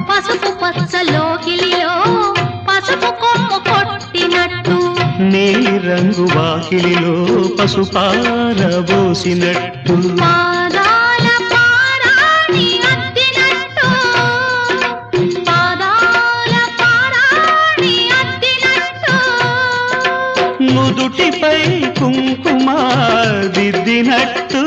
పసుపు పచ్చలోకిలిలో పసుపు కొమ్ము కొట్టినట్టు నీలి రంగు వాకిలిలో పసుపారబోసినట్టు పాదాల పారాణి అద్దినట్టు పాదాల పారాణి అద్దినట్టు నుదుటిపై కుంకుమ దిద్దినట్టు